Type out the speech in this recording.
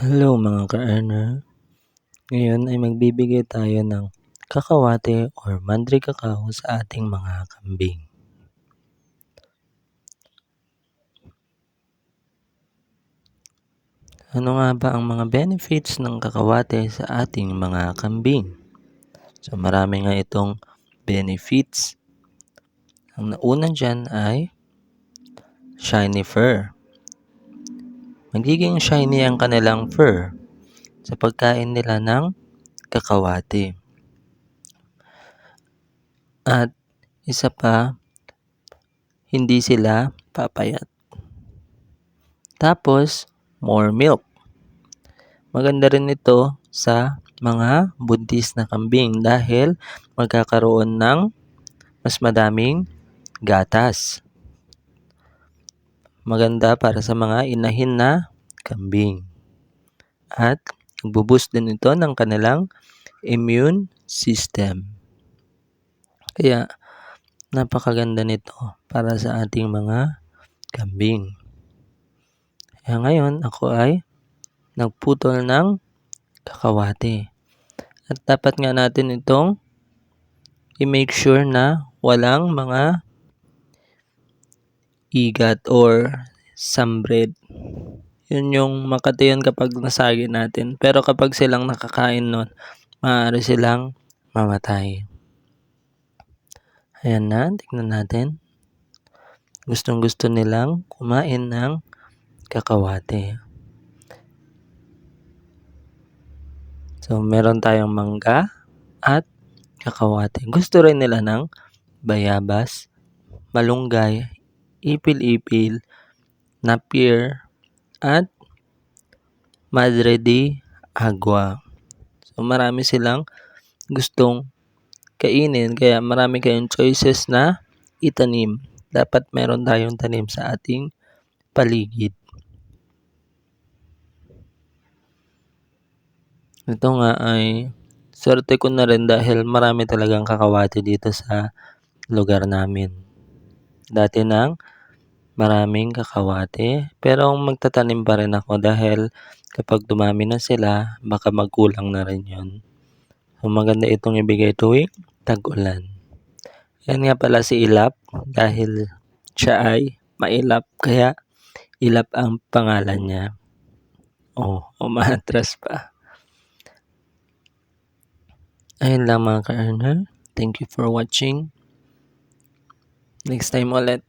Hello mga ka-earner. Ngayon ay magbibigay tayo ng kakawate or mandri kakao sa ating mga kambing. Ano nga ba ang mga benefits ng kakawate sa ating mga kambing? So marami nga itong benefits. Ang nauna dyan ay shiny fur. Magiging shiny ang kanilang fur sa pagkain nila ng kakawate. At isa pa, hindi sila papayat. Tapos, more milk. Maganda rin ito sa mga buntis na kambing dahil magkakaroon ng mas madaming gatas. Maganda para sa mga inahin na kambing. At nagbo-boost din ito ng kanilang immune system. Kaya napakaganda nito para sa ating mga kambing. Kaya ngayon ako ay nagputol ng kakawate. At dapat nga natin itong i-make sure na walang mga igat or sunbread. Yun yung makati yun kapag nasagi natin. Pero kapag silang nakakain nun, maaari silang mamatay. Ayan na, tignan natin. Gustong gusto nilang kumain ng kakawate. So, meron tayong mangga at kakawate. Gusto rin nila ng bayabas, malunggay, ipil-ipil, napier, at madre de agua. So, marami silang gustong kainin, kaya marami kayong choices na itanim. Dapat meron tayong tanim sa ating paligid. Ito nga ay swerte ko na rin dahil marami talagang kakawate dito sa lugar namin. Dati nang maraming kakawate, pero magtatanim pa rin ako dahil kapag dumami na sila, baka magkulang na rin yun. So, maganda itong ibigay tuwing tag-ulan. Yan nga pala si Ilap dahil siya ay mailap, kaya Ilap ang pangalan niya. Umaatras pa. Ayun lang mga ka-earner. Thank you for watching. Next time ulit.